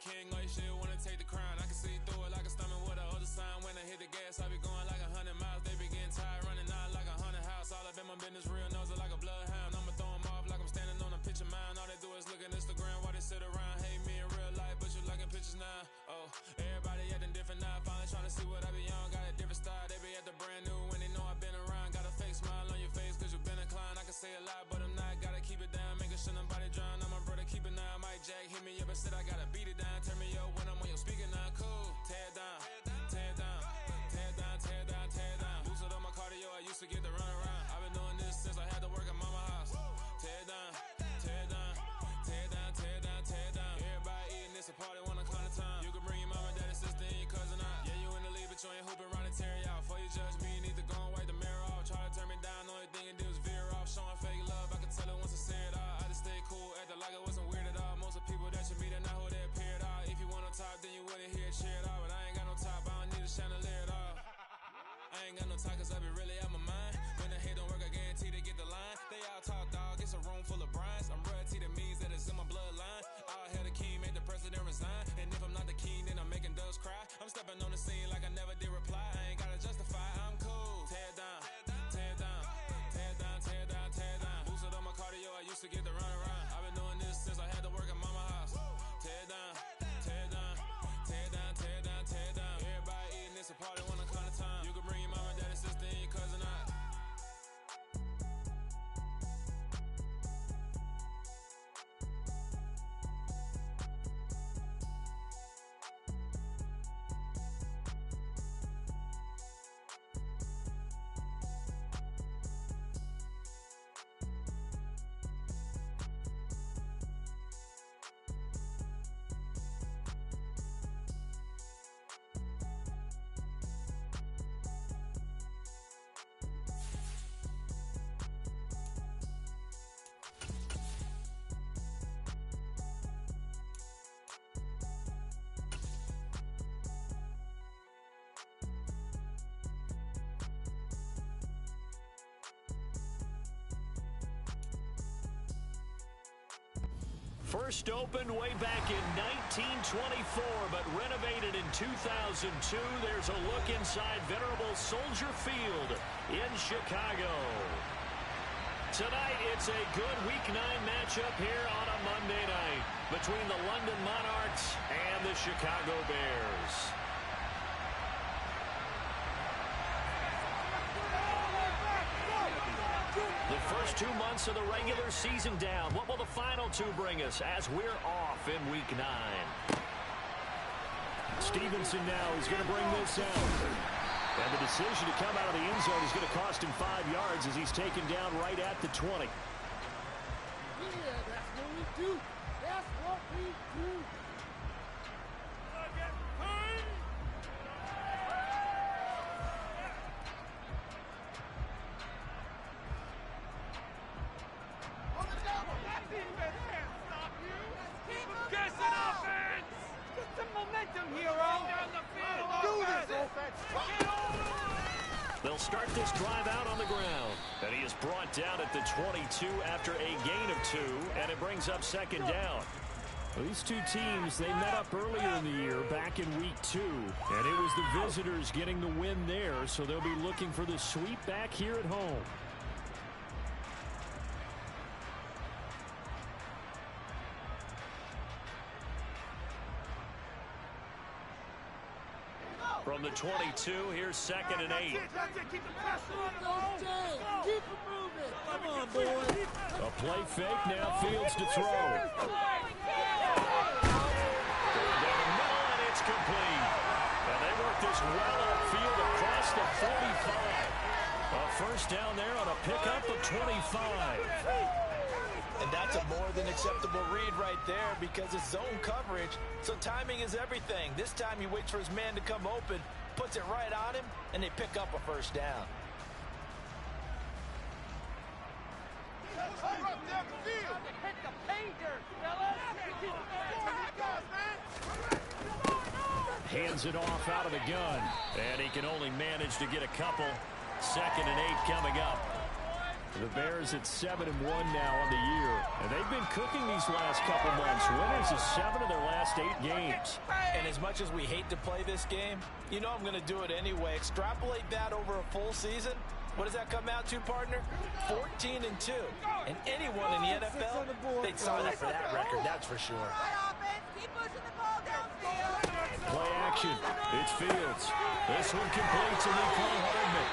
king, like shit, wanna take the crown. I can see through it like a stomach with a other sign. When I hit the gas, I be going like 100 miles. They be getting tired, running out like a haunted house. All up in my business, real nose it like a bloodhound. I'ma throw them off like I'm standing on a picture mound. All they do is look at Instagram while they sit around. Hate me in real life, but you liking pictures now. Oh, everybody acting different now. Finally trying to see what I be on. Got a different style, they be at the brand new when they know I've been around. Got a fake smile on your face cause you been inclined. I can say a lot, but I'm not. Gotta keep it down, making sure nobody drown. I'm my brother, keep it now. Mike Jack hit me up and said I gotta beat it down. Turn me up when I'm on your speaker now. Cool, tear it down, tear it down, tear it down, tear it down, tear it down. Boosted on my cardio, I used to get to run around. I've been doing this since I had to work at mama house. Tear it down, tear it down, tear it down, tear it down, tear it down. Everybody eating, it's a party, one o'clock of time. You can bring your mama, daddy, sister, and your cousin out. Yeah, you in the league, but you ain't hooping around and tear it out. Before you judge me, you need to go and wipe the mirror off. Try to turn me down, only thing you do is veer off. Showing fake love, I can tell it once I say it all. I just stay cool, acting like it wasn't weird at all. Most of the people that you meet are not who they appear at all. If you want on top, then you wouldn't hear it cheer at all. But I ain't got no top, I don't need a chandelier at all. I ain't got no talk cause I be really out my mind. When the hate don't work, I guarantee they get the line. They all talk dog, it's a room full of brines. I'm royalty, that means that it's in my bloodline. All hail the king, make the president resign. And if I'm not the king, then I'm making doves cry. I'm stepping on the scene like I never did reply. I ain't gotta justify, I'm cool. Tear it down, tear it down, tear it down, tear it down, tear it down. Boosted on my cardio, I used to get to run around. I've been doing this since I had to work at mama house. Tear it down, tear it down, tear it down, tear it down, tear it down. Everybody eating, it's a party, one o'clock of time. You can bring your mama, daddy, sister, and your cousin out. First opened way back in 1924, but renovated in 2002. There's a look inside venerable Soldier Field in Chicago. Tonight, it's a good Week 9 matchup here on a Monday night between the London Monarchs and the Chicago Bears. The first 2 months of the regular season down. What will the final two bring us as we're off in Week 9? Stevenson now is going to bring this out. And the decision to come out of the end zone is going to cost him 5 yards as he's taken down right at the 20. Yeah, that's what we do. That's what we do. They'll start this drive out on the ground. And he is brought down at the 22 after a gain of 2, and it brings up second down. These two teams, they met up earlier in the year back in Week 2, and it was the visitors getting the win there, so they'll be looking for the sweep back here at home. From the 22, here's 2nd and 8. Keep the pressure on him. Keep it moving. Come on, boys. A play fake, now Fields to throw. Going down the middle, and it's complete. And they work this well upfield across the 45. A first down there on a pickup of 25. And that's a more than acceptable read right there because it's zone coverage, so timing is everything. This time he waits for his man to come open, puts it right on him, and they pick up a first down. Hit the pay dirt, fellas. Hands it off out of the gun, and he can only manage to get a couple. 2nd and 8 coming up. The Bears at 7-1 now on the year. And they've been cooking these last couple months. Winners of 7 of their last 8 games. And as much as we hate to play this game, you know I'm going to do it anyway. Extrapolate that over a full season. What does that come out to, partner? 14-2. And anyone in the NFL, they'd sign up for that record, that's for sure. Play action. It's Fields. This one completes and they call Hardman.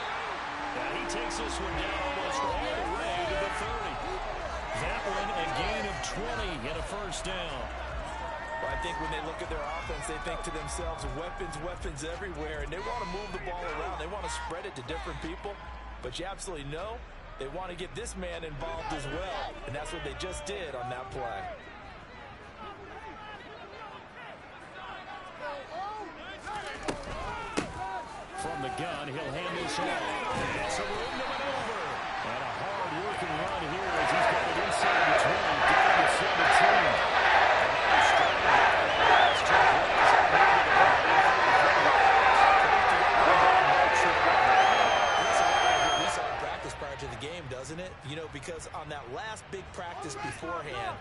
And he takes this one down almost all the way to the 30. That one a gain of 20 and a first down. Well, I think when they look at their offense, they think to themselves, weapons everywhere, and they want to move the ball around. They want to spread it to different people. But you absolutely know they want to get this man involved as well, and that's what they just did on that play. From the gun, he'll hand this off. And some room to maneuver. And a hard-working run here as he's got it inside the 20, down to 17. To the game, doesn't it? You know, because on that last big practice beforehand,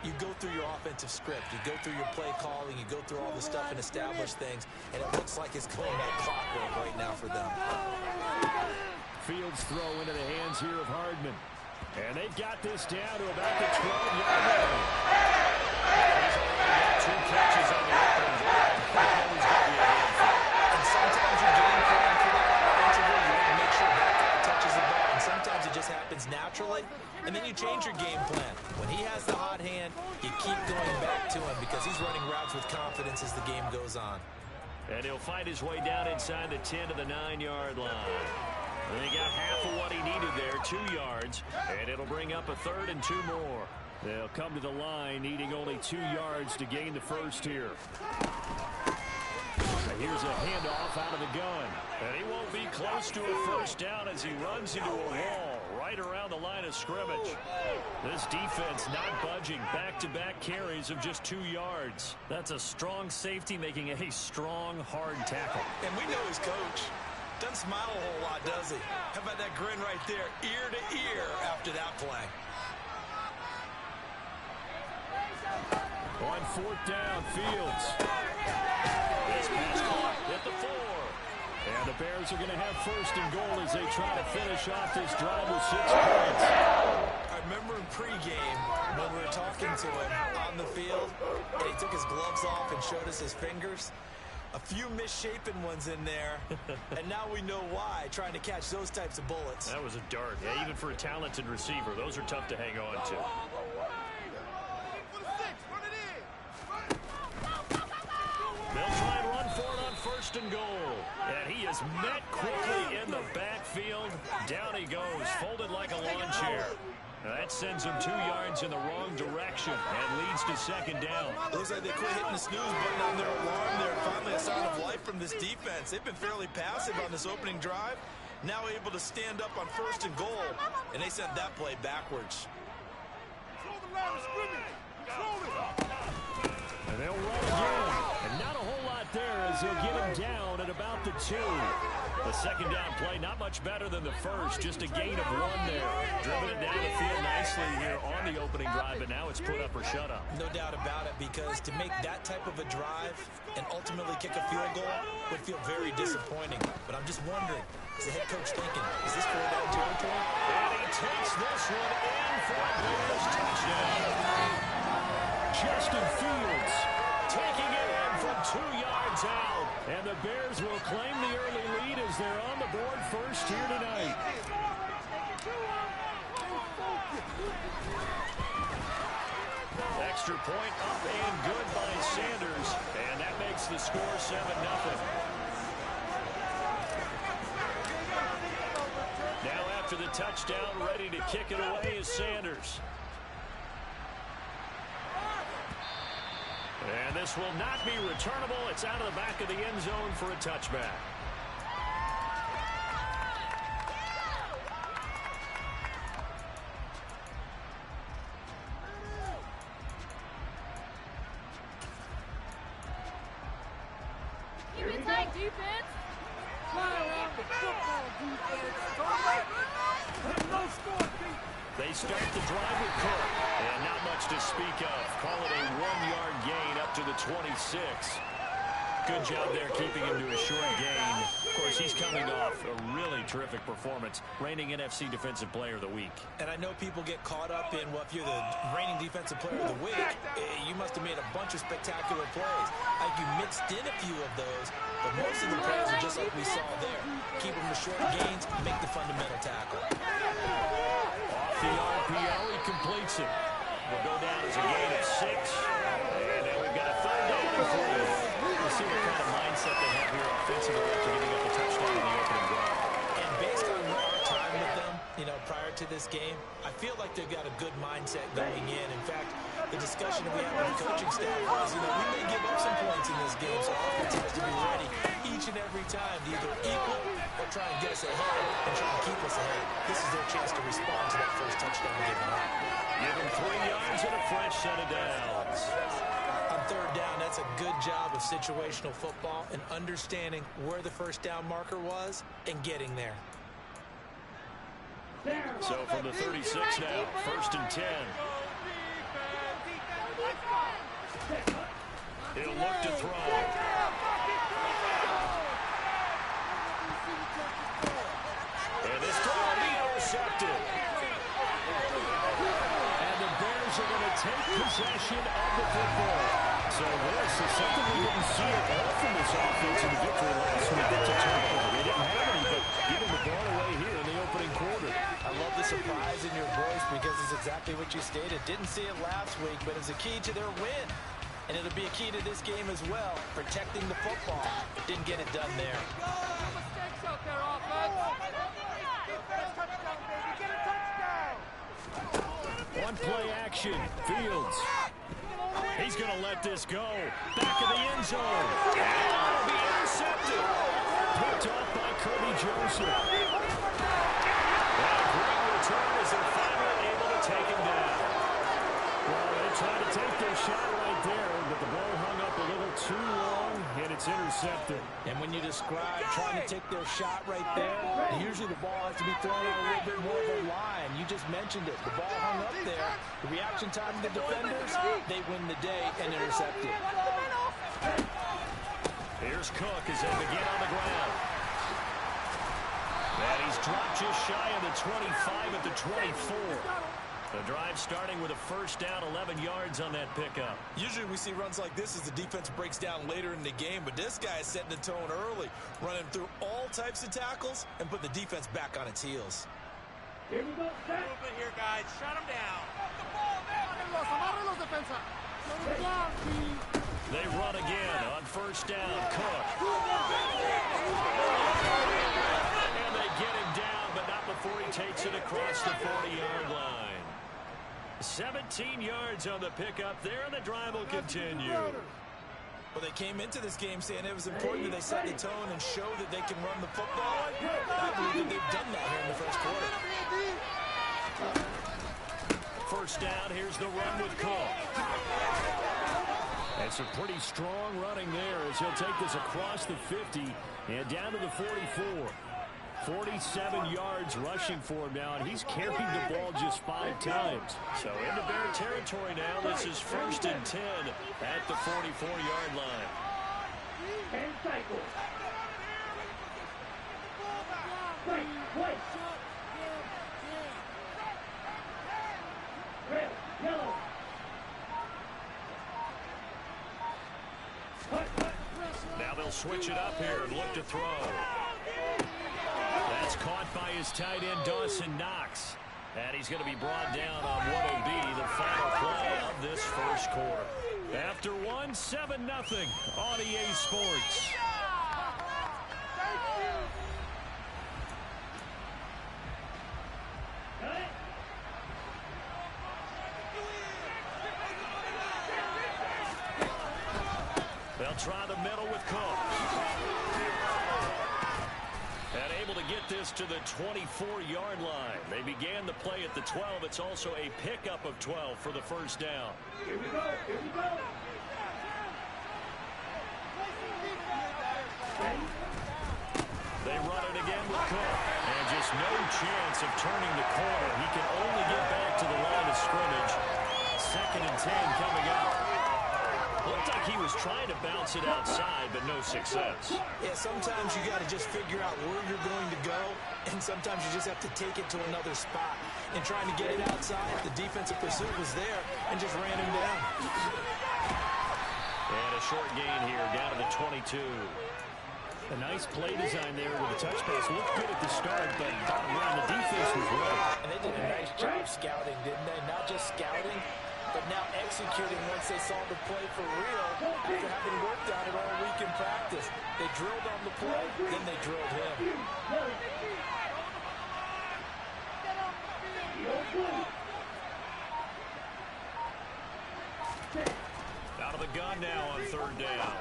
you go through your offensive script, you go through your play calling, you go through all the stuff and establish things, and it looks like it's going like clockwork right now for them. Fields throw into the hands here of Hardman. And they've got this down to about the 12-yard line. He's already got 2 catches on the opening drive. And sometimes you're game plan for that offensively, you want to make sure that guy touches the ball. Sometimes it just happens naturally, and then you change your game plan. When he has the hot hand, you keep going back to him because he's running routes with confidence as the game goes on. And he'll find his way down inside the 10 to the 9-yard line. And he got half of what he needed there, 2 yards, and it'll bring up a 3rd and 2 more. They'll come to the line needing only 2 yards to gain the first here. Here's a handoff out of the gun. And he won't be close to a first down as he runs into a wall right around the line of scrimmage. This defense not budging. Back-to-back carries of just 2 yards. That's a strong safety making a strong, hard tackle. And we know his coach doesn't smile a whole lot, does he? How about that grin right there, ear to ear after that play? On 4th down, Fields. This pass caught at the 4. And the Bears are going to have 1st and goal as they try to finish off this drive with 6 points. I remember in pregame when we were talking to him on the field, and he took his gloves off and showed us his fingers. A few misshapen ones in there, and now we know why, trying to catch those types of bullets. That was a dart. Yeah, even for a talented receiver, those are tough to hang on to. They'll try and run for it on 1st and goal. And he is met quickly in the backfield. Down he goes, folded like a lawn chair. That sends him 2 yards in the wrong direction and leads to 2nd down. Looks like they quit hitting the snooze button on their alarm there. Finally a sign of life from this defense. They've been fairly passive on this opening drive. Now able to stand up on 1st and goal. And they sent that play backwards. And they'll run again. And not a whole lot there as they'll get him down at about the 2. The 2nd down play, not much better than the first, just a gain of 1 there. Driven it down the field nicely here on the opening drive, but now it's put up or shut up. No doubt about it, because to make that type of a drive and ultimately kick a field goal would feel very disappointing. But I'm just wondering, is the head coach thinking, is this 4th down territory? And he takes this one in for a Bears touchdown. Justin Fields taking it in from 2 yards out. And the Bears will claim the early lead as they're on the board first here tonight. Extra point up and good by Sanders. And that makes the score 7-0. Now after the touchdown, ready to kick it away is Sanders. And this will not be returnable. It's out of the back of the end zone for a touchback. Keep it tight, defense. Fly around the football defense. No score, Pete. They start the drive with Cook. And not much to speak of. Call it a 1-yard gain up to the 26. Good job there keeping him to a short gain. Of course, he's coming off a really terrific performance, reigning NFC Defensive Player of the Week. And I know people get caught up in, well, if you're the reigning Defensive Player of the Week, you must have made a bunch of spectacular plays. Like you mixed in a few of those, but most of the plays are just like we saw there. Keep them to short gains, make the fundamental tackle. Off the RPO, he completes it. Will go down as a gain of 6. And then we've got a third down and 4. We'll see what kind of mindset they have here offensively after giving up a touchdown in the opening drive. And based on our time with them, prior to this game, I feel like they've got a good mindset going in. In fact, the discussion we had with the coaching staff was, we may give up some points in this game, so offense has to be ready each and every time to either equal or try and get us ahead and try and keep us ahead. This is their chance to respond to that first touchdown given up. Give them 3 yards and a fresh set of downs. On third down, that's a good job of situational football and understanding where the first down marker was and getting there. So from the 36 now, 1st and 10. He'll look to throw. And this throw will be intercepted. And the Bears are going to take possession of the football. So this is something we didn't see at all from this offense in the victory last week. It's a turnover. They didn't have any, but giving the ball away here in the opening quarter. I love the surprise in your voice because it's exactly what you stated. Didn't see it last week, but it's a key to their win. And it'll be a key to this game as well, protecting the football. Didn't get it done there. Mistakes out there, offense. Defense touchdown, baby. Get a touchdown. One play action. Fields. He's going to let this go. Back of the end zone. And it'll be intercepted. Picked off by Kirby Joseph. And a great return as they're finally able to take him down. Well, they tried to take their shot right there, but the ball hung up a little too long, and it's intercepted. And when you describe trying to take their shot right there, usually the ball has to be thrown on a little bit more of a line. You just mentioned it. The ball hung up there. The reaction time of the defenders, they win the day and intercepted. Here's Cook as they begin on the ground. And he's dropped just shy of the 25 at the 24. The drive starting with a first down, 11 yards on that pickup. Usually we see runs like this as the defense breaks down later in the game, but this guy is setting the tone early, running through all types of tackles and put the defense back on its heels. Here we go. Movement here, guys. Shut him down. They run again on first down. Cook. And they get him down, but not before he takes it across the 40-yard line. 17 yards on the pickup there, and the drive will continue. Well, they came into this game saying it was important that they set the tone and show that they can run the football. I believe that they've done that here in the first quarter. First down, here's the run with Cook. And some pretty strong running there as he'll take this across the 50 and down to the 44. 47 yards rushing for him now, and he's carried the ball just 5 times. So into Bear territory now. This is 1st and 10 at the 44-yard line. And cycle. Red, yellow. Now they'll switch it up here and look to throw. That's caught by his tight end, Dawson Knox. And he's going to be brought down on what will be the final play of this first quarter. After 1, 7-0 on EA Sports. They'll try the middle with Cook. And able to get this to the 24-yard line. They began the play at the 12. It's also a pickup of 12 for the first down. Here we go. Here we go. with Cook. And just no chance of turning the corner. He can only get back to the line of scrimmage. 2nd and 10 coming up. Looked like he was trying to bounce it outside, but no success. Yeah, sometimes you got to just figure out where you're going to go, and sometimes you just have to take it to another spot. And trying to get it outside, the defensive pursuit was there and just ran him down. And a short gain here, down to the 22. A nice play design there with the touch pass. Looked good at the start, but bottom line, the defense was right. And they did a nice job scouting, didn't they? Not just scouting, but now executing once they saw the play for real after having worked on it all week in practice. They drilled on the play, then they drilled him. Out of the gun now on 3rd down.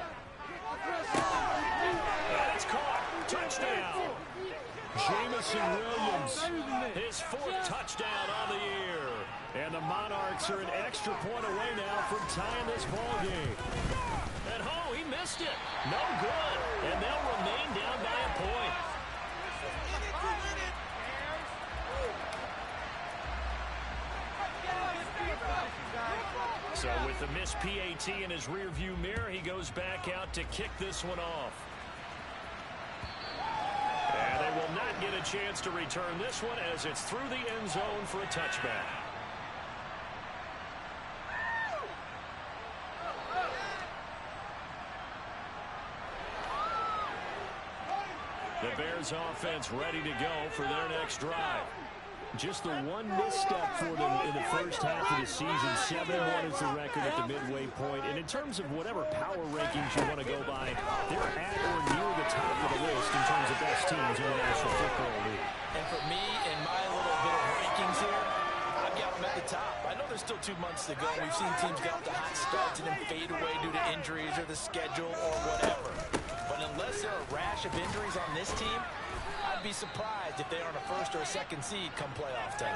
And it's caught. Touchdown. Jamison Williams, his 4th touchdown on the year. And the Monarchs are an extra point away now from tying this ball game. And he missed it. No good. And they'll remain down by a point. So with the missed PAT in his rearview mirror, he goes back out to kick this one off. And they will not get a chance to return this one as it's through the end zone for a touchback. The Bears offense ready to go for their next drive. Just the one misstep for them in the first half of the season. 7-1 is the record at the midway point. And in terms of whatever power rankings you want to go by, they're at or near the top of the list in terms of best teams in the National Football League. And for me, in my little bit of rankings here, I've got them at the top. I know there's still 2 months to go. We've seen teams get off to hot starts and then fade away due to injuries or the schedule or whatever. But unless there are a rash of injuries on this team, I'd be surprised if they aren't a 1st or a 2nd seed come playoff time.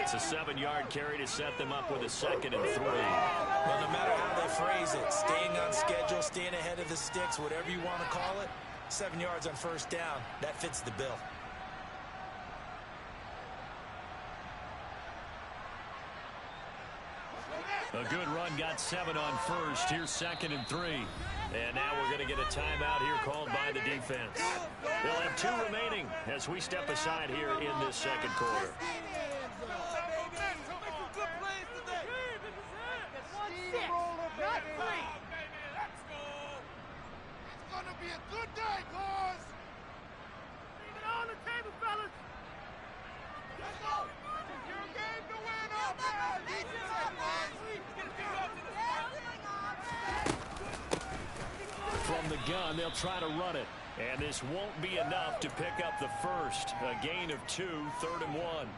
It's a 7-yard carry to set them up with a 2nd and 3. Well, no matter how they phrase it, staying on schedule, staying ahead of the sticks, whatever you want to call it, 7 yards on 1st down, that fits the bill. A good run, got 7 on 1st. Here's 2nd and 3. And now we're going to get a timeout here called by the defense. They'll have 2 remaining as we step aside here in this 2nd quarter. It's gonna be a good day, boys. Leave it on the table, fellas. Let's go. You're a game to win, up, man. From the gun, they'll try to run it. And this won't be enough to pick up the first. A gain of 2, 3rd and 1.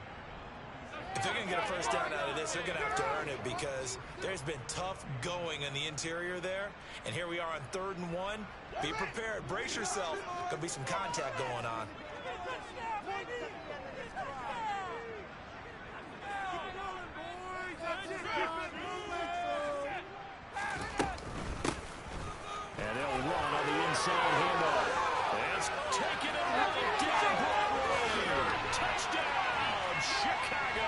If they're going to get a 1st down out of this, they're going to have to earn it because there's been tough going in the interior there. And here we are on 3rd and 1. Be prepared. Brace yourself. Going to be some contact going on. And they'll run on the inside handoff. That's taken it right down Broadway. Touchdown, Chicago.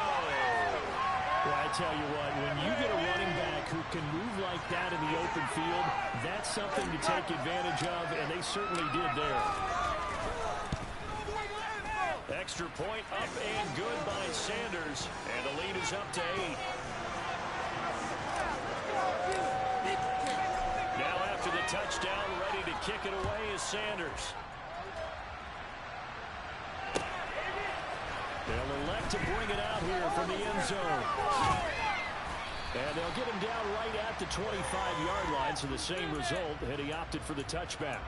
Well, I tell you what, when you get a running back who can move like that in the open field, that's something to take advantage of, and they certainly did there. Extra point up and good by Sanders, and the lead is up to 8. Now after the touchdown, ready to kick it away is Sanders. They'll elect to bring it out here from the end zone. And they'll get him down right at the 25-yard line, so the same result, and he opted for the touchback.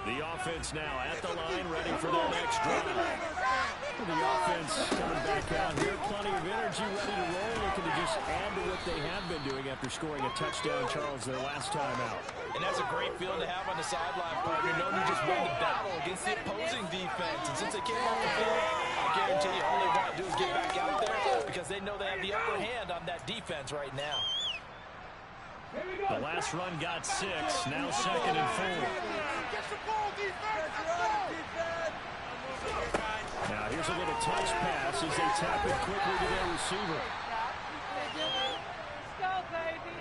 The offense now at the line, ready for their next drive. The offense coming back out here, plenty of energy, ready to roll, looking to just add to what they have been doing after scoring a touchdown, Charles, their last time out. And that's a great feeling to have on the sideline, partner, knowing you just won the battle against the opposing defense. And since they came off the field, I guarantee you all they want to do is get back out there because they know they have the upper hand on that defense right now. The last run got 6. Now 2nd and 4. Now here's a little touch pass as they tap it quickly to their receiver. Let's go, baby.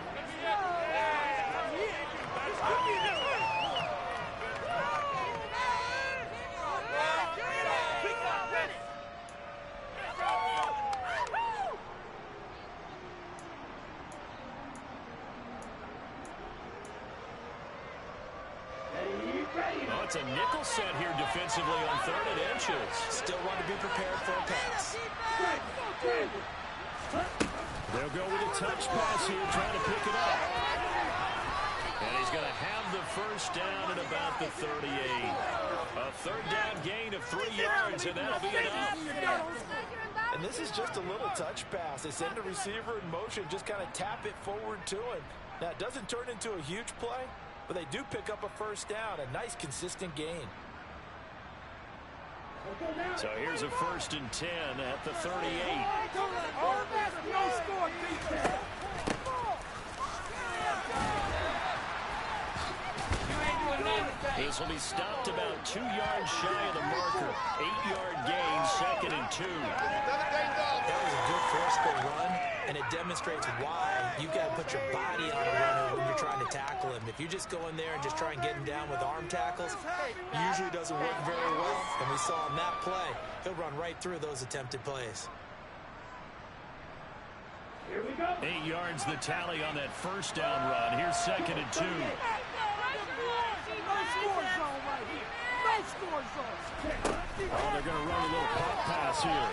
Oh, it's a nickel set here defensively on 3rd and inches. Still want to be prepared for a pass. They'll go with a touch pass here, trying to pick it up. And he's going to have the first down at about the 38. A 3rd down gain of 3 yards, and that'll be enough. And this is just a little touch pass. They send the receiver in motion, just kind of tap it forward to him. Now, it doesn't turn into a huge play, but they do pick up a first down, a nice, consistent gain. So here's a 1st and 10 at the 38. This will be stopped about 2 yards shy of the marker. 8-yard gain, 2nd and 2. That was a good forceful run, and it demonstrates why you got to put your body on a runner when you're trying to tackle him. If you just go in there and just try and get him down with arm tackles, usually doesn't work very well. And we saw on that play, he'll run right through those attempted plays. 8 yards the tally on that first down run. Here's 2nd and 2. Oh, they're going to run a little pop pass here.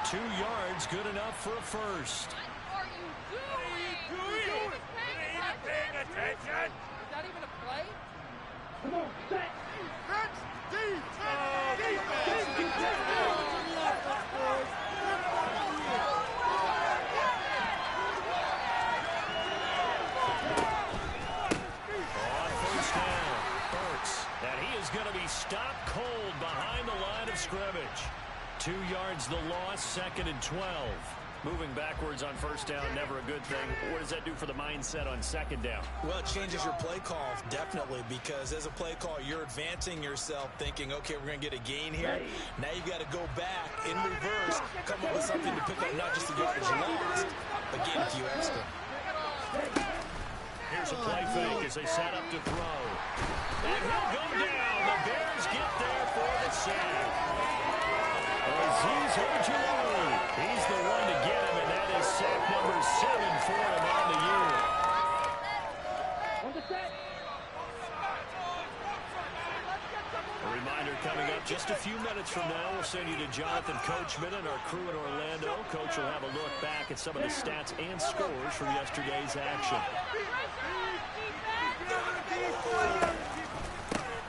2 yards, good enough for a first. What are you doing? Paying attention. Is that even a play? Come on, set. Going to be stopped cold behind the line of scrimmage. 2 yards the loss, 2nd and 12. Moving backwards on first down, never a good thing. What does that do for the mindset on 2nd down? Well, it changes your play call, definitely, because as a play call, you're advancing yourself thinking, okay, we're going to get a gain here. Now you've got to go back in reverse, come up with something to pick up not just the yardage lost, but gain a few extra. Here's a play fake as they set up to throw. And he'll go down. The Bears get there for the sack. Azeez Ojulari. He's the one to get him, and that is sack number 7 for him on the year. A reminder coming up just a few minutes from now. We'll send you to Jonathan Coachman and our crew in Orlando. Coach will have a look back at some of the stats and scores from yesterday's action.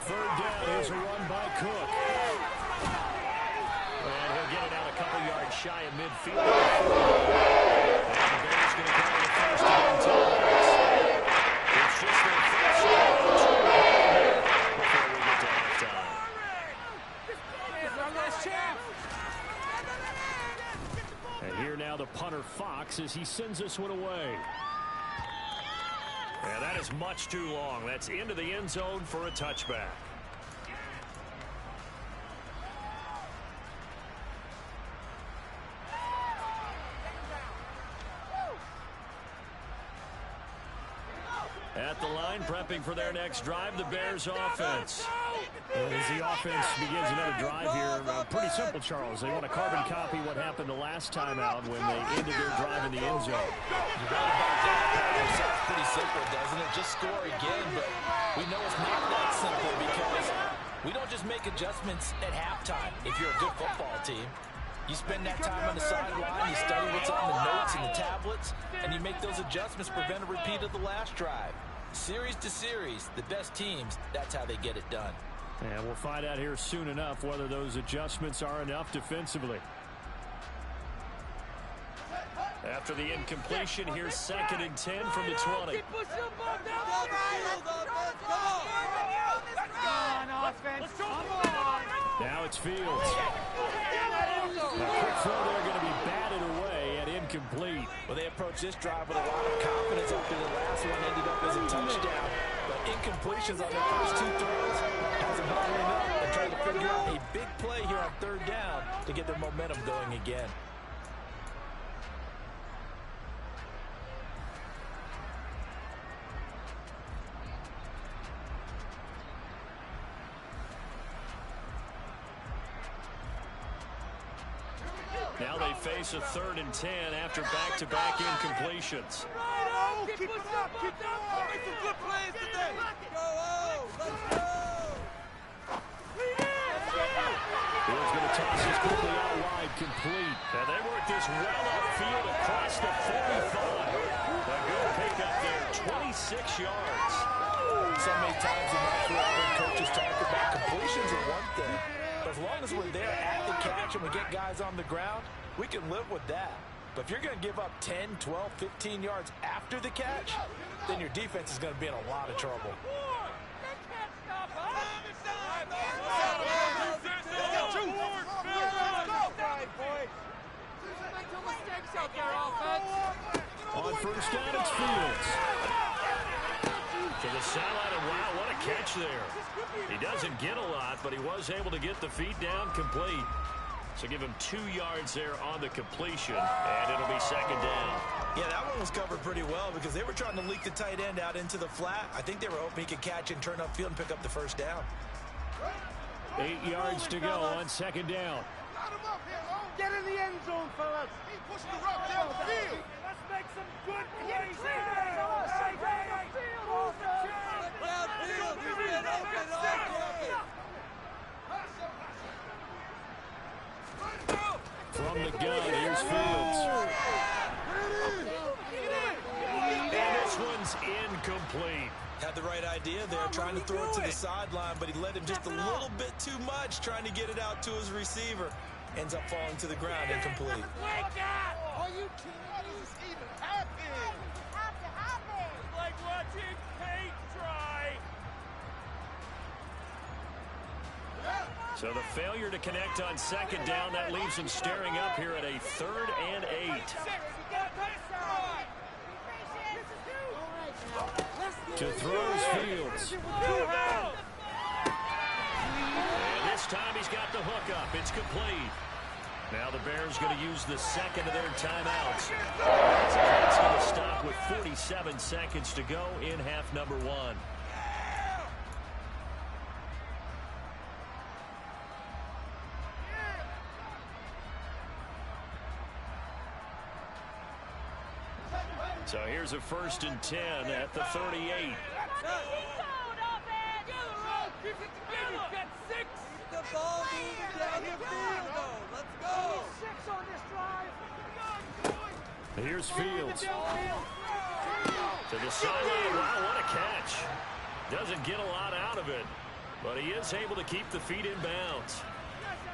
3rd down, here's a run by Cook. And he'll get it out a couple yards shy of midfield. And the Bears going to call the first down timeouts. It's just their first down before we get to halftime. And here now the punter Fox as he sends this one away. And that is much too long. That's into the end zone for a touchback. At the line, prepping for their next drive, the Bears offense. As the offense begins another drive here, pretty simple, Charles. They want to carbon copy what happened the last time out when they ended their drive in the end zone. It sounds pretty simple, doesn't it? Just score again, but we know it's not that simple because we don't just make adjustments at halftime if you're a good football team. You spend that time on the sideline, you study what's on the notes and the tablets, and you make those adjustments, prevent a repeat of the last drive. Series to series, the best teams, that's how they get it done. And we'll find out here soon enough whether those adjustments are enough defensively. After the incompletion, here's 2nd and 10 from the 20. Now it's Fields. A quick throw there going to be batted away and incomplete. Well, they approached this drive with a lot of confidence after the last one ended up as a touchdown. But incompletions on their first two throws has them bottling up and trying to figure out a big play here on third down to get their momentum going again. Now they face a 3rd and 10 after back-to-back incompletions. Keep it up, keep it up. Make some good plays today. Go, let's go. Field's going to toss this quickly out wide, complete. And they work this well upfield across the 45. A good pickup there, 26 yards. So many times in my career, I've heard coaches talk about completions are one thing. But as long as we're there at the catch and we get guys on the ground, we can live with that. But if you're going to give up 10, 12, 15 yards after the catch, then your defense is going to be in a lot of trouble. On first down, it's Fields. To the sideline, and wow, what a catch there. He doesn't get a lot, but he was able to get the feet down complete. So give him 2 yards there on the completion, and it'll be second down. Yeah, that one was covered pretty well because they were trying to leak the tight end out into the flat. I think they were hoping he could catch and turn upfield and pick up the first down. 8 yards to go on second down. Get in the end zone, fellas. He pushed the rock down the field. Let's make some good plays here. Downfield. He's been open all game. From the gun, here's Fields. And this one's incomplete. Had the right idea there, trying to throw it to the sideline, but he let him just a little bit too much, trying to get it out to his receiver. Ends up falling to the ground, incomplete. Are you kidding? How does this even happen? Like watching paint dry. So the failure to connect on second down, that leaves him staring up here at a 3rd and 8. To throws Fields. And this time he's got the hook up. It's complete. Now the Bears going to use the second of their timeouts. It's going to stop with 47 seconds to go in half number 1. So here's a 1st and 10 at the 38. The ball moving down the field, though. Let's go. 6 on this drive. Here's Fields. To the sideline. Wow, what a catch. Doesn't get a lot out of it, but he is able to keep the feet in bounds.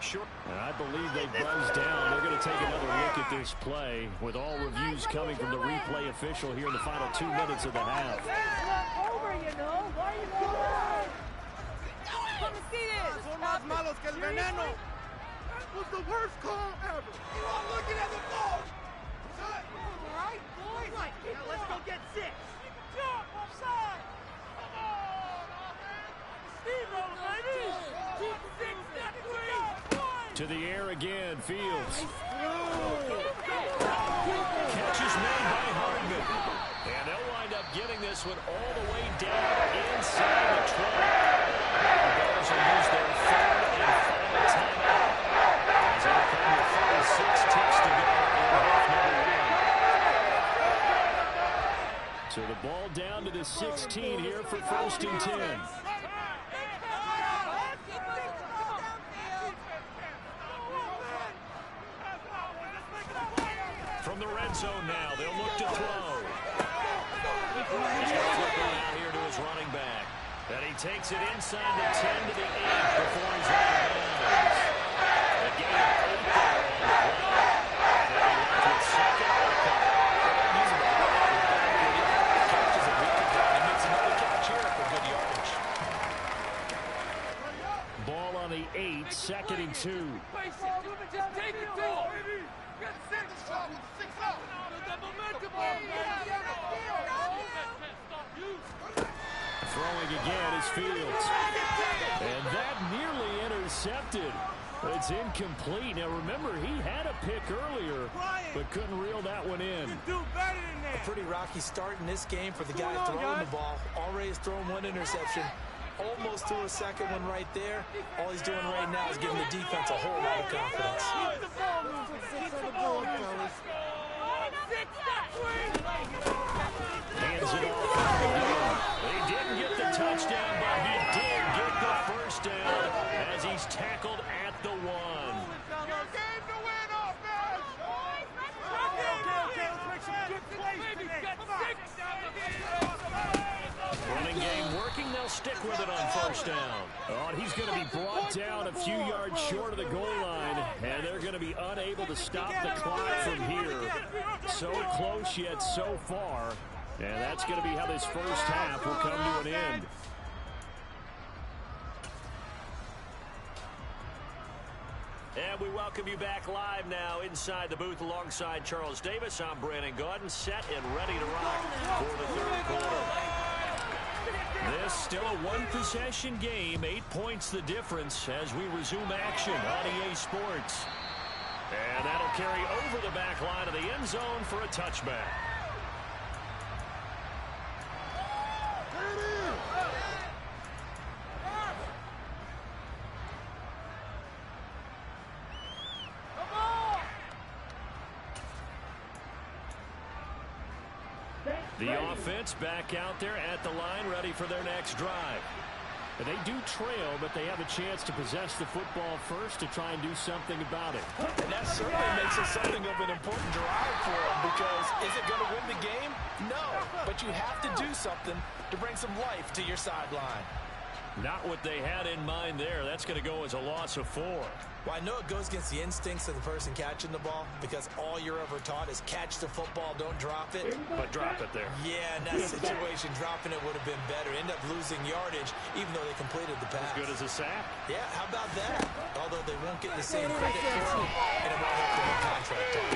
Sure. I believe they buzzed down. They're going to take another look at this play with all reviews coming from the replay official here in the final 2 minutes of the half. Over, you know. Why are you doing that? Come and see this. Son más malos que el veneno. That was the worst call ever. You are looking at the ball. All right, boys. Now let's go get 6. Jump, offside. Come on, offense. Steamroll, baby. 6, 3, 1. To the air again, Fields. Catch is made by Hardman. And they'll wind up getting this one all the way down inside the 12. The Bears will use their 3rd and final timeout as they come with 46 ticks to go in half number 1. So the ball down to the 16 here for 1st and 10. From the red zone now, they'll look to throw. He's going to flip it out here to his running back. And he takes it inside the 10 to the 8 before he's out of bounds. A gain of 8 there on the play. And they'll be left with second and a couple. He's about catches a week ago. He makes another catch here for good yardage. Ball on on the 8, 2nd and 2. Just take it to him. Get 6 up. 6 up. That momentum Throwing again is Fields. And that nearly intercepted. It's incomplete. Now remember, he had a pick earlier, but couldn't reel that one in. A pretty rocky start in this game for the guy throwing the ball. Already has thrown one interception. Almost threw a second one right there. All he's doing right now is giving the defense a whole lot of confidence. Hands it off. He didn't get the touchdown, but he did get the first down as he's tackled at the 1. Your game to win, offense! Okay, let's make some good plays today. Running game working. They'll stick with it on first down. Oh, and he's going to be brought down a few yards short of the goal line, and they're going to be unable to stop the clock from here. So close yet so far, and that's going to be how this first half will come to an end. And we welcome you back live now inside the booth alongside Charles Davis. I'm Brandon Gaudin, set and ready to rock for the third quarter. This still a one-possession game, 8 points the difference as we resume action on EA Sports. And that'll carry over the back line of the end zone for a touchback. The offense back out there at the line, ready for their next drive. And they do trail, but they have a chance to possess the football first to try and do something about it. And that certainly makes it something of an important drive for them, because is it going to win the game? No, but you have to do something to bring some life to your sideline. Not what they had in mind there. That's going to go as a loss of 4. Well, I know it goes against the instincts of the person catching the ball, because all you're ever taught is catch the football, don't drop it. But drop it there. Yeah, in that situation, dropping it would have been better. End up losing yardage, even though they completed the pass. As good as a sack. Yeah, how about that? Although they won't get the same credit for it, and it won't help them with contract time.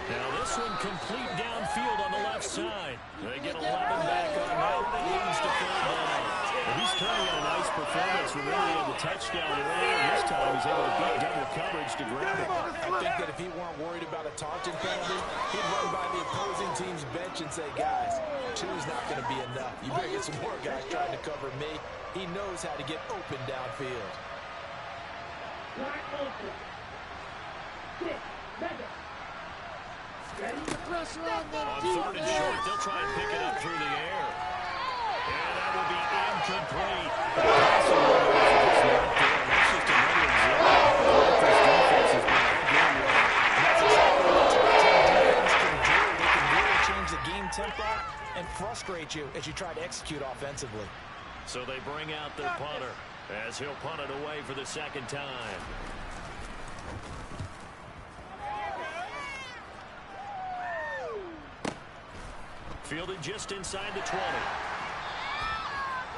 Now this one complete downfield on the left side. They get 11 back on that. It leads to third down. Well, he's turning in a nice performance. Remember, he had the touchdown earlier. This time he's able to beat double coverage to grab it. I think that if he weren't worried about a taunting penalty, he'd run by the opposing team's bench and say, guys, 2's not going to be enough. You better get some more guys trying to cover me. He knows how to get open downfield. On third and short, they'll try and pick it up through the air. And that will be incomplete. That's just another example of what this defense has been doing well. That's exactly what defense can do. They can really change the game tempo and frustrate you as you try to execute offensively. So they bring out their punter as he'll punt it away for the second time. Fielded just inside the 20.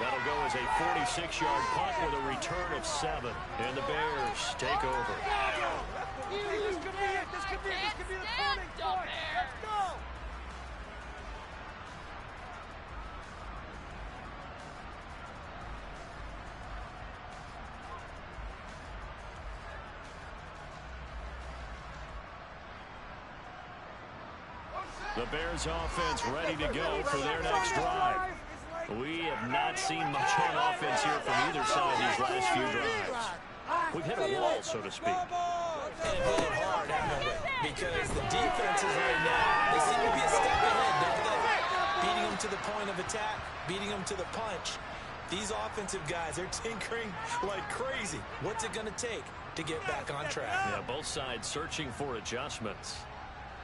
That'll go as a 46-yard punt with a return of 7. And the Bears take over. This could be it. This could be the turning point. Let's go. The Bears offense ready to go for their next drive. We have not seen much on offense here from either side these last few drives. We've hit a wall, so to speak. And hit it hard, haven't we? Because the defenses right now, they seem to be a step ahead, don't they? Beating them to the point of attack, beating them to the punch. These offensive guys, they're tinkering like crazy. What's it going to take to get back on track? Yeah, both sides searching for adjustments.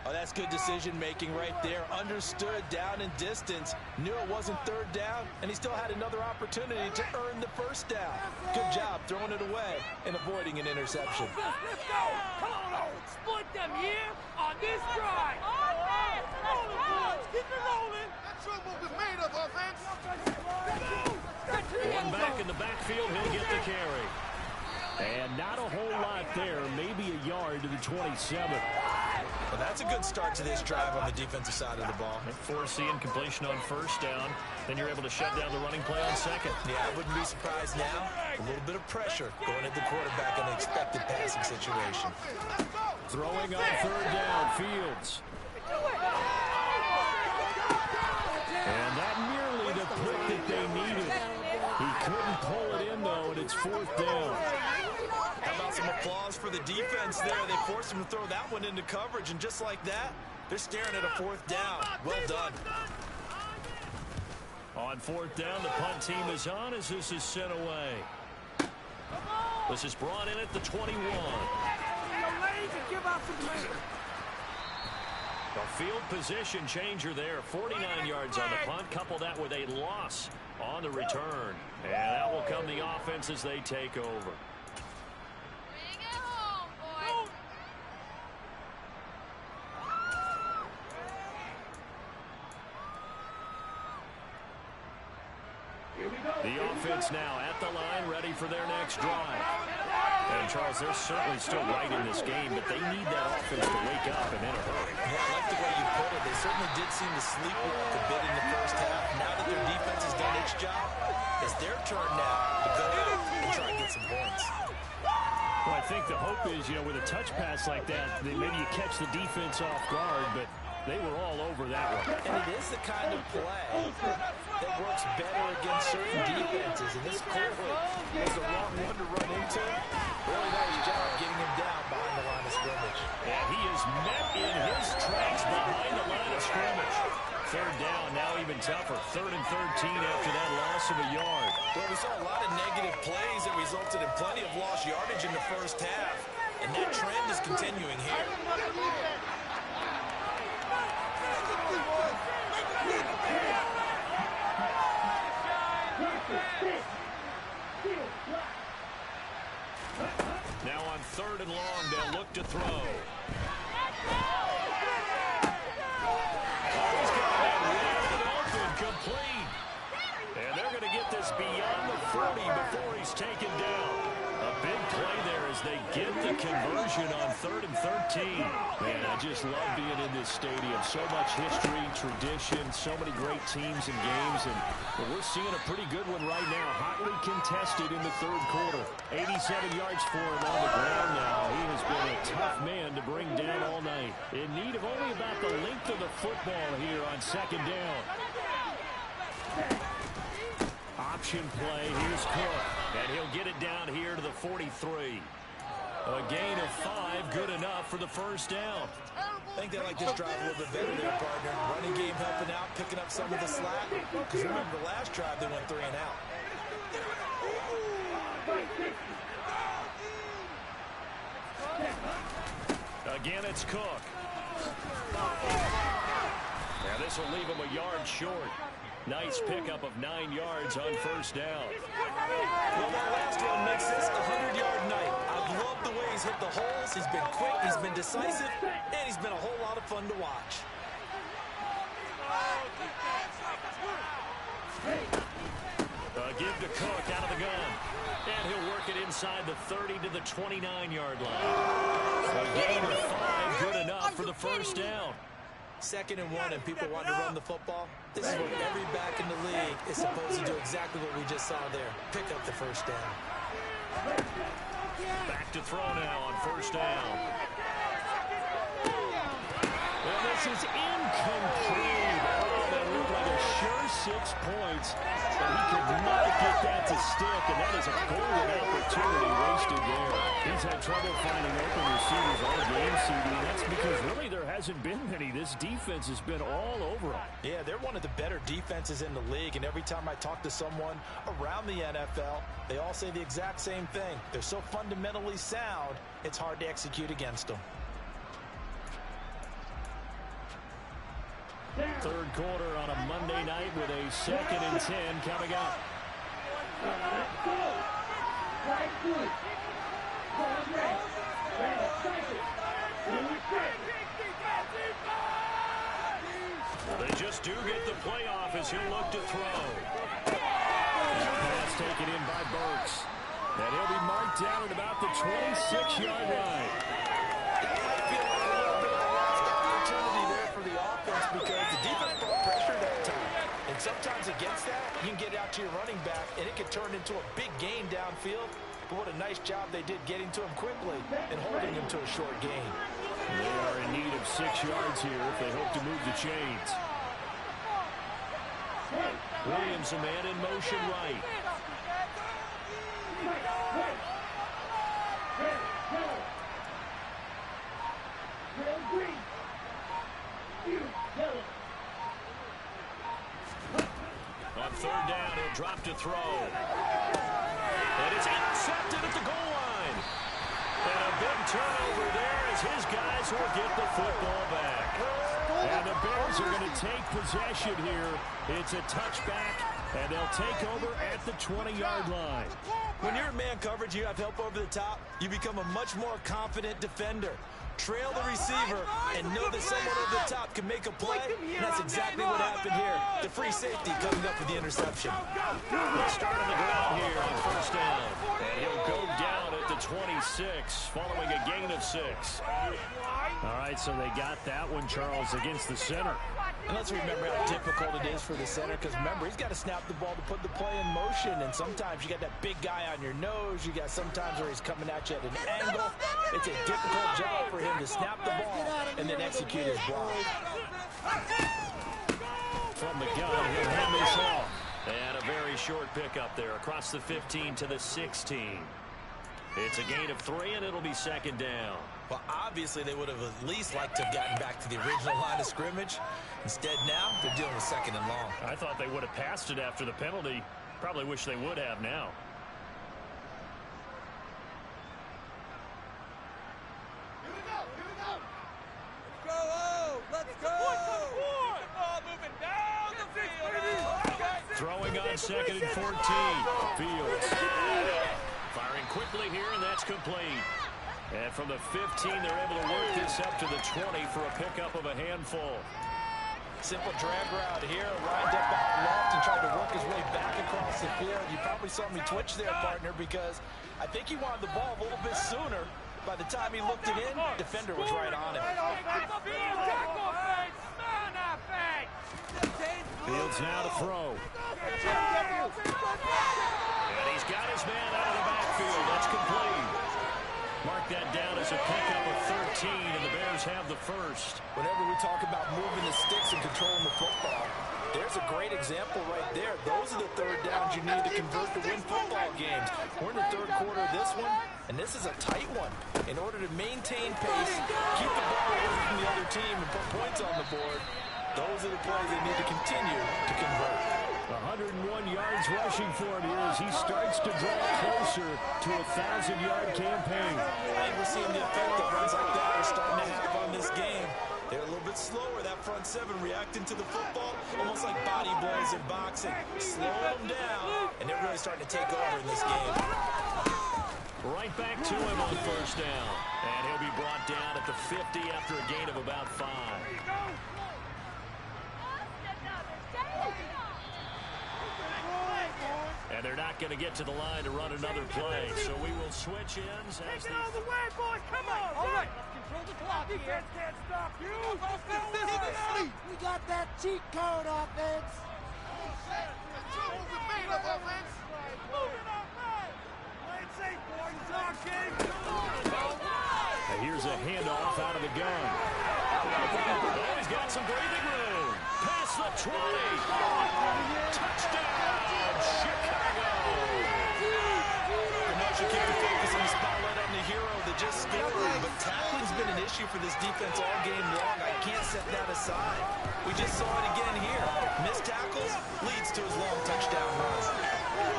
Oh, that's good decision-making right there. Understood down and distance. Knew it wasn't third down, and he still had another opportunity to earn the first down. Good job throwing it away and avoiding an interception. Let's go. Come on. Split them here on this drive. Keep it rolling. That's what we're made of, offense. One back in the backfield, he'll get the carry. And not a whole lot there, maybe a yard to the 27. Well, that's a good start to this drive on the defensive side of the ball. Force the incompletion on first down. Then you're able to shut down the running play on second. Yeah, I wouldn't be surprised now. A little bit of pressure going at the quarterback in an expected passing situation. Throwing on third down, Fields. And not nearly the pick that they needed. He couldn't pull it in, though, and it's fourth down. How about some applause for the defense there? They forced him to throw that one into coverage, and just like that, they're staring at a fourth down. Well done. On fourth down, the punt team is on as this is sent away. This is brought in at the 21. A field position changer there. 49 yards on the punt. Couple that with a loss on the return. And that will come the offense as they take over. Bring it home, boy. The offense now at the line, ready for their next drive. And, Charles, they're certainly still right in this game, but they need that offense to wake up and in a hurry. Yeah, I like the way you put it. They certainly did seem to sleepwalk a bit in the first half. Now that their defense has done its job, it's their turn now to go out and try and get some points. Well, I think the hope is, with a touch pass like that, maybe you catch the defense off guard, but they were all over that one. And it is the kind of play that works better against certain defenses. And this clearly was the wrong one to run into. Really nice job getting him down behind the line of scrimmage. And he is met in his tracks behind the line of scrimmage. Third down, now even tougher. 3rd and 13 after that loss of a yard. Well, we saw a lot of negative plays that resulted in plenty of lost yardage in the first half. And that trend is continuing here. Now on 3rd and long, they'll look to throw. He's got that wide open, complete. And they're going to get this beyond the 40 before he's taken down. A big play there as they get the conversion on 3rd and 13. Man, I just love being in this stadium. So much history, tradition, so many great teams and games. And we're seeing a pretty good one right now. Hotly contested in the 3rd quarter. 87 yards for him on the ground now. He has been a tough man to bring down all night. In need of only about the length of the football here on 2nd down. Option play. Here's Cook. And he'll get it down here to the 43. A gain of 5, good enough for the first down. I think they like this drive a little bit better there, partner. Running game helping out, picking up some of the slack. Because remember, the last drive they went 3 and out. Again, it's Cook. Now this will leave him a yard short. Nice pickup of 9 yards on first down. Well, that last one makes this a 100-yard night. I've loved the way he's hit the holes. He's been quick, he's been decisive, and he's been a whole lot of fun to watch. Give to Cook out of the gun. And he'll work it inside the 30 to the 29-yard line. A gain of 5, good enough for the first down. 2nd and 1 and people want to run the football. This is what every back in the league is supposed to do, exactly what we just saw there. Pick up the first down. Back to throw now on first down. And this is incomplete. Oh, that looked like a sure 6 points. But he could not get that to stick, and that is a golden opportunity wasted there. He's had trouble finding open receivers all game, CD. That's because really there hasn't been many. This defense has been all over him. Yeah, they're one of the better defenses in the league, and every time I talk to someone around the NFL, they all say the exact same thing. They're so fundamentally sound, it's hard to execute against them. 3rd quarter on a Monday night with a 2nd and 10 coming up. They just do get the playoff as he'll look to throw. Pass taken in by Burks. And he'll be marked brought down at about the 26-yard line. That might feel like a little bit of a lost opportunity there for the offense because the defense brought pressure that time. And sometimes against that, you can get out to your running back, and it can turn into a big gain downfield. But what a nice job they did getting to him quickly and holding him to a short gain. They are in need of 6 yards here if they hope to move the chains. Williams, a man in motion right. On third down, he'll drop to throw. And it's intercepted at the goal line. And a big turnover there as his guys will get the football back. And the Bears are going to take possession here. It's a touchback, and they'll take over at the 20-yard line. When you're in man coverage, you have help over the top, you become a much more confident defender. Trail the receiver and know that someone over the top can make a play. And that's exactly what happened here. The free safety coming up with the interception. Let's start on the ground here on first down. And he'll go down at the 26 following a gain of 6. All right, so they got that one, Charles, against the center. And let's remember how difficult it is for the center because, remember, he's got to snap the ball to put the play in motion. And sometimes you got that big guy on your nose. You got sometimes where he's coming at you at an angle. It's a difficult job for him to snap the ball and then execute his block. From the gun, he'll hand this off. And a very short pickup there across the 15 to the 16. It's a gain of 3, and it'll be second down. Well, obviously, they would have at least liked to have gotten back to the original line of scrimmage. Instead, now, they're dealing with second and long. I thought they would have passed it after the penalty. Probably wish they would have now. Here we go. Let's go! Keep the ball moving down the field. Throwing on second and 14. Fields. Firing quickly here, and that's complete. And from the 15, they're able to work this up to the 20 for a pickup of a handful. Simple drag route here, lined up out left and tried to work his way back across the field. You probably saw me twitch there, partner, because I think he wanted the ball a little bit sooner. By the time he looked it in, defender was right on him. Fields now to throw. And he's got his man out of the backfield. That's complete. Mark that down as a pickup of 13, and the Bears have the first. Whenever we talk about moving the sticks and controlling the football, there's a great example right there. Those are the third downs you need to convert to win football games. We're in the third quarter of this one, and this is a tight one. In order to maintain pace, keep the ball away from the other team, and put points on the board, those are the plays they need to continue to convert. 101 yards rushing for him here as he starts to draw closer to a 1,000-yard campaign. I think we're seeing the effect that runs like that are starting to have on this game. They're a little bit slower, that front seven, reacting to the football, almost like body blows in boxing. Slow them down, and they're really starting to take over in this game. Right back to him on first down. And he'll be brought down at the 50 after a gain of about 5. And they're not going to get to the line to run another play, so we will switch ends. Take it all the way, boys. Come on. All right, let's control the clock here. Defense can't stop you. We got that cheat code offense. Choose the main of offense. Moving on, man. Play it safe, boys. Dog game. And here's a handoff out of the gun. Oh, he's got some breathing room. Past the 20. Touchdown, Chicago. You keep the focus on the spotlight on the hero that just scored, but tackling's been an issue for this defense all game long. I can't set that aside. We just saw it again here. Missed tackles leads to his long touchdown run.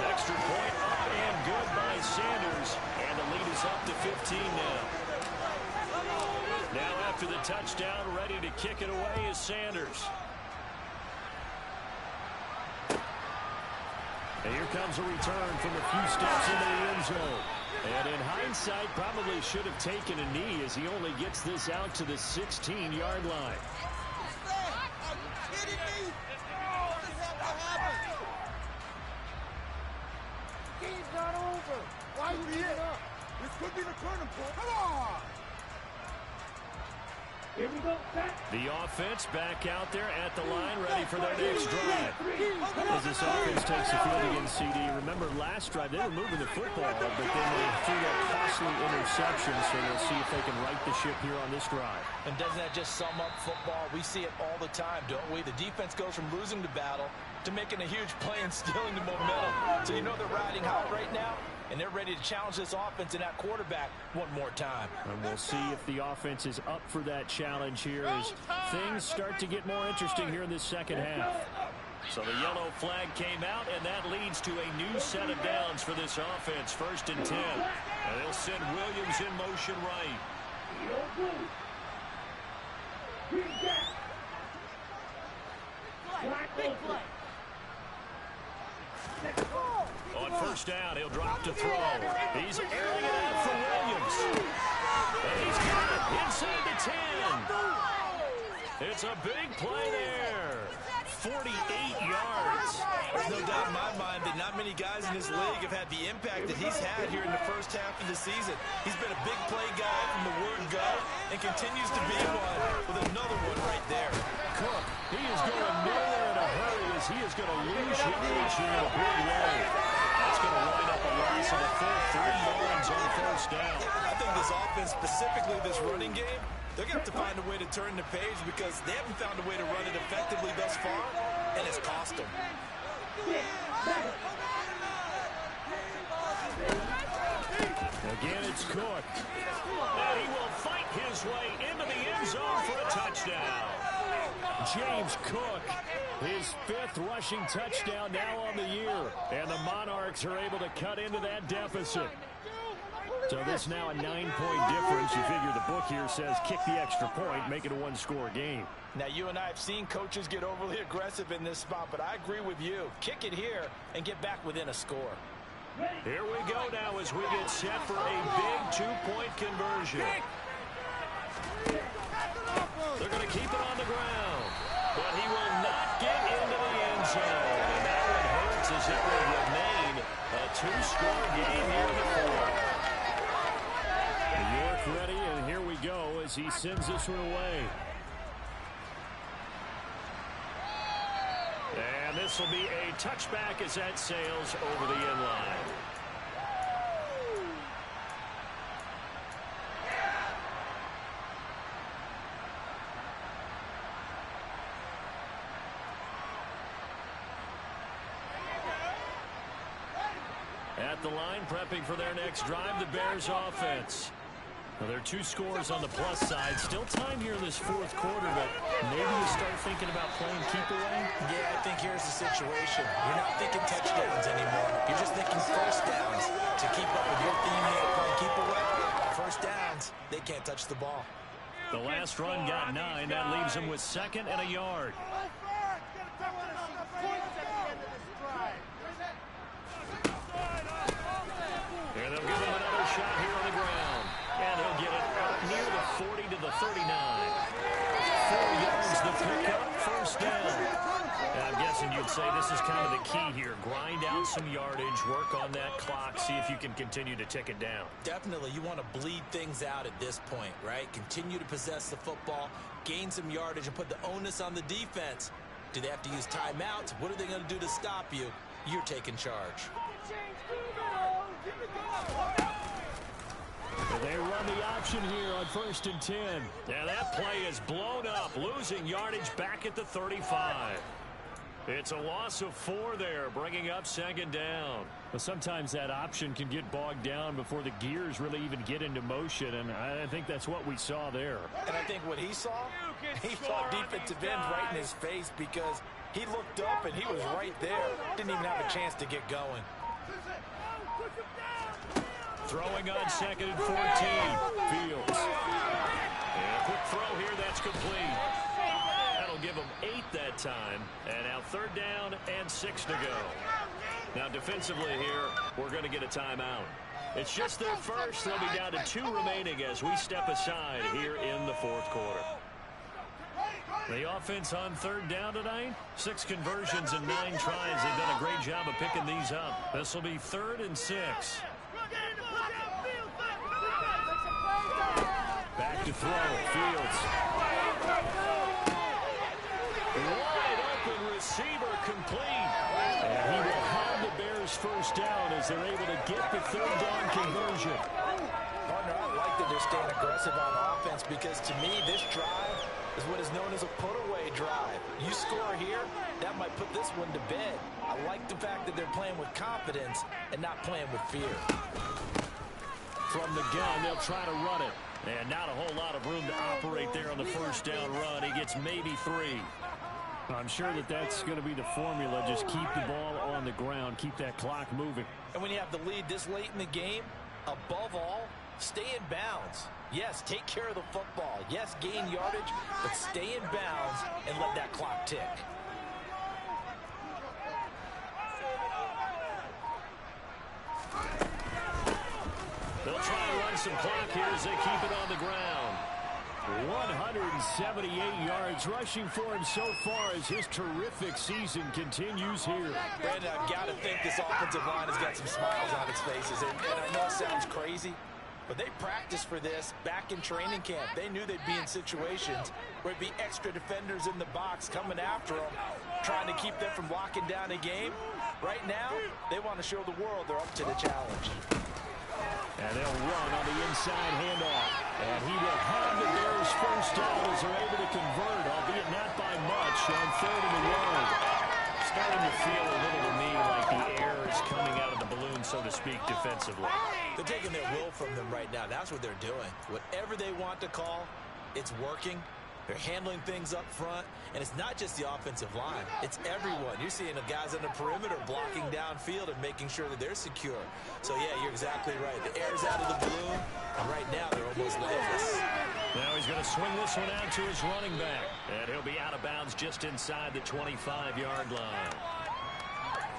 Extra point up and good by Sanders, and the lead is up to 15 now. Now after the touchdown, ready to kick it away is Sanders. And here comes a return from a few steps into the end zone. And in hindsight, probably should have taken a knee as he only gets this out to the 16-yard line. Are you kidding me? What the hell happened? Game's not over. Why are you giving up? turning point. Come on! The offense back out there at the line, ready for their next drive. As this offense takes the field against CD, remember last drive they were moving the football, but then they threw that costly interception, so we'll see if they can right the ship here on this drive. And doesn't that just sum up football? We see it all the time, don't we? The defense goes from losing the battle to making a huge play and stealing the momentum. So you know they're riding high right now, and they're ready to challenge this offense and that quarterback one more time. And we'll see if the offense is up for that challenge here as things start to get more interesting here in this second half. So the yellow flag came out, and that leads to a new set of downs for this offense. 1st and 10. And they'll send Williams in motion right. Big play. On 1st down, he'll drop to throw. He's airing it out for Williams. And he's got it inside the 10. It's a big play there. 48 yards. There's no doubt in my mind that not many guys in this league have had the impact that he's had here in the first half of the season. He's been a big play guy from the word go and continues to be one with another one right there. Cook, he is going nowhere in a hurry as he is going to lose yardage here in a big way. That's going to wind up a loss of a full 3 yards on 1st down. I think this offense, specifically this running game, they're going to have to find a way to turn the page because they haven't found a way to run it effectively thus far, and it's cost them. Again, it's Cook. And he will fight his way into the end zone for a touchdown. James Cook, his 5th rushing touchdown now on the year. And the Monarchs are able to cut into that deficit. So this now a 9-point difference. You figure the book here says kick the extra point, make it a 1-score game. Now, you and I have seen coaches get overly aggressive in this spot, but I agree with you. Kick it here and get back within a score. Here we go now as we get set for a big 2-point conversion. They're going to keep it on the ground, but he will not get into the end zone. And that one hurts as it will remain a 2-score game here in the 4th. York ready, and here we go as he sends this one away. And this will be a touchback as that sails over the end line. At the line, prepping for their next drive, the Bears offense. Well, there are 2 scores on the plus side. Still time here in this 4th quarter, but maybe you start thinking about playing keep away? Yeah, I think here's the situation. You're not thinking touchdowns anymore. You're just thinking 1st downs to keep up with your theme here playing keep away. 1st downs, they can't touch the ball. The last run got 9. That leaves them with 2nd and a yard. And they'll give him another shot here on the ground. And he'll get it near the 40 to the 39. 4 yards to pick up, 1st down. And I'm guessing you'd say this is kind of the key here. Grind out some yardage, work on that clock, see if you can continue to tick it down. Definitely, you want to bleed things out at this point, right? Continue to possess the football, gain some yardage, and put the onus on the defense. Do they have to use timeouts? What are they going to do to stop you? You're taking charge. They run the option here on 1st and 10. Yeah, that play is blown up, losing yardage back at the 35. It's a loss of 4 there, bringing up 2nd down. But sometimes that option can get bogged down before the gears really even get into motion, and I think that's what we saw there. And I think what he saw defensive end right in his face because he looked up and he was right there. Didn't even have a chance to get going. Throwing on 2nd and 14. Fields. And a quick throw here, that's complete. That'll give them 8 that time. And now 3rd down and 6 to go. Now defensively here, we're going to get a timeout. It's just their first. They'll be down to 2 remaining as we step aside here in the 4th quarter. The offense on 3rd down tonight. 6 conversions and 9 tries. They've done a great job of picking these up. This will be 3rd and 6. to throw. Fields. Wide open receiver complete. And he will have the Bears first down as they're able to get the third down conversion. Partner, I like that they're staying aggressive on offense because to me, this drive is what is known as a put-away drive. You score here, that might put this one to bed. I like the fact that they're playing with confidence and not playing with fear. From the gun, they'll try to run it. And not a whole lot of room to operate there on the first down run. He gets maybe 3. I'm sure that that's going to be the formula. Just keep the ball on the ground. Keep that clock moving. And when you have the lead this late in the game, above all, stay in bounds. Yes, take care of the football. Yes, gain yardage, but stay in bounds and let that clock tick. They'll try to run some clock here as they keep it on the ground. 178 yards rushing for him so far as his terrific season continues here. Brandon, I've got to think this offensive line has got some smiles on its faces. And I know it sounds crazy, but they practiced for this back in training camp. They knew they'd be in situations where it'd be extra defenders in the box coming after them, trying to keep them from locking down a game. Right now, they want to show the world they're up to the challenge. And they'll run on the inside handoff. And he will have the Bears first down as they're able to convert, albeit not by much, on 3rd and 1. Starting to feel a little to me like the air is coming out of the balloon, so to speak, defensively. They're taking their will from them right now. That's what they're doing. Whatever they want to call, it's working. They're handling things up front, and it's not just the offensive line. It's everyone. You're seeing the guys on the perimeter blocking downfield and making sure that they're secure. So, yeah, you're exactly right. The air's out of the balloon, and right now they're almost lifeless. Now he's going to swing this one out to his running back, and he'll be out of bounds just inside the 25-yard line.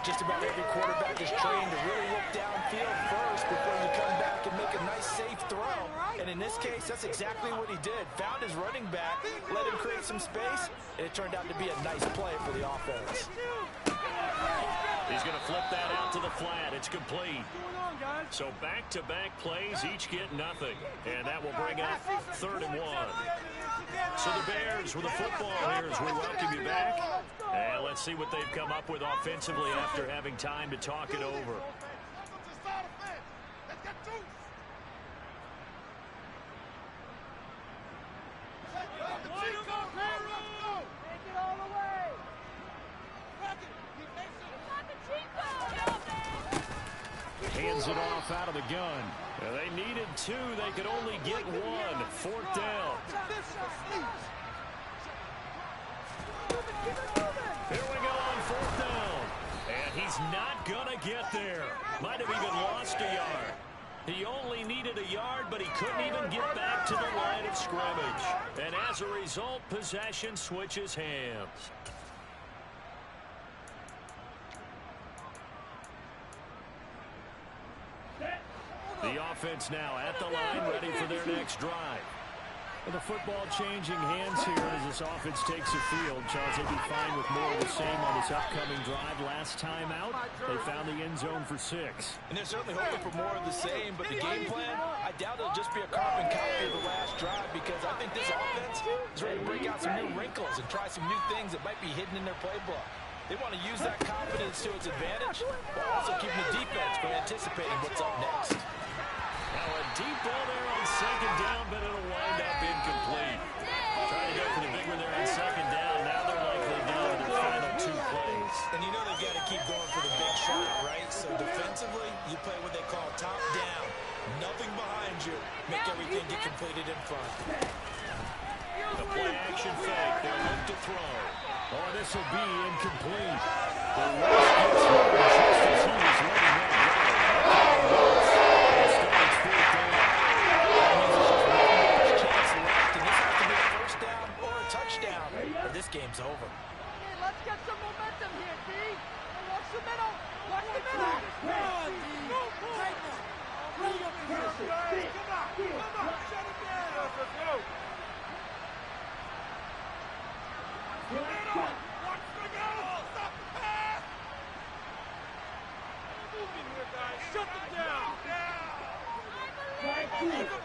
Just about every quarterback is trained to really look downfield first before you come back and make a nice, safe throw. And in this case, that's exactly what he did. Found his running back, let him create some space, and it turned out to be a nice play for the offense. He's going to flip that out to the flat. It's complete. So back-to-back plays, each get nothing. And that will bring up 3rd and 1. So the Bears with the football here as we welcome you back. And let's see what they've come up with offensively after having time to talk it over. Hands it off out of the gun. They needed 2. They could only get 1. 4th down. Here we go on 4th down. And he's not going to get there. Might have even lost a yard. He only needed a yard, but he couldn't even get back to the line of scrimmage. And as a result, possession switches hands. The offense now at the line, ready for their next drive. With the football changing hands here as this offense takes the field. Charles, they'd be fine with more of the same on this upcoming drive. Last time out, they found the end zone for 6. And they're certainly hoping for more of the same, but the game plan, I doubt it'll just be a carbon copy of the last drive because I think this offense is ready to break out some new wrinkles and try some new things that might be hidden in their playbook. They want to use that confidence to its advantage, while also keeping the defense from anticipating what's up next. Now a deep ball there on 2nd down, but it'll wind up incomplete. Trying to go for the big one there on 2nd down. Now they're likely down to their final 2 plays. And you know they've got to keep going for the big shot, right? So defensively, you play what they call top down. Nothing behind you. Make everything get completed in front. The play action fake. They'll look to throw. Oh, this will be incomplete. The rush gets home just as he was letting that go. This game's over. Hey, let's get some momentum here, D. Watch the middle. Watch the middle. Run, D. Bring your position. Come on. Shut it down. Let's go. Watch the goal. Stop the pass. Moving here, guys. Shut them down. I believe it.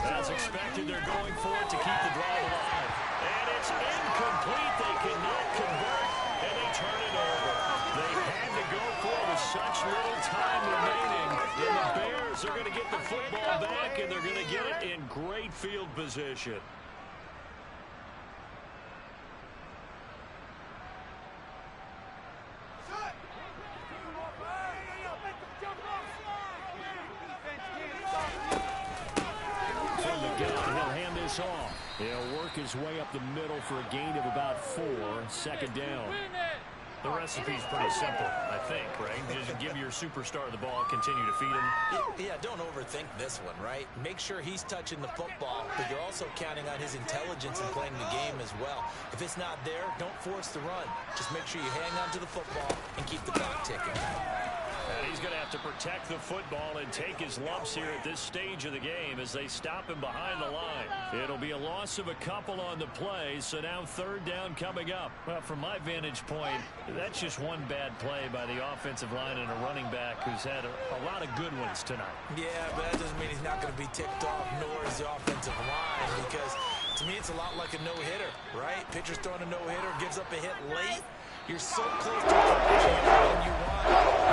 As expected, they're going for it to keep the drive alive. And it's incomplete. They cannot convert, and they turn it over. They had to go for it with such little time remaining. And the Bears are going to get the football back, and they're going to get it in great field position. Off. He'll work his way up the middle for a gain of about 4. Second down. The recipe's pretty simple, I think, right? Just give your superstar the ball, continue to feed him. Yeah, don't overthink this one, right? Make sure he's touching the football, but you're also counting on his intelligence in playing the game as well. If it's not there, don't force the run. Just make sure you hang on to the football and keep the clock ticking. And he's going to have to protect the football and take his lumps here at this stage of the game as they stop him behind the line. It'll be a loss of a couple on the play, so now third down coming up. Well, from my vantage point, that's just one bad play by the offensive line and a running back who's had a lot of good ones tonight. Yeah, but that doesn't mean he's not going to be ticked off, nor is the offensive line, because to me it's a lot like a no-hitter, right? Pitcher's throwing a no-hitter, gives up a hit late. You're so close to accomplishing everything you want.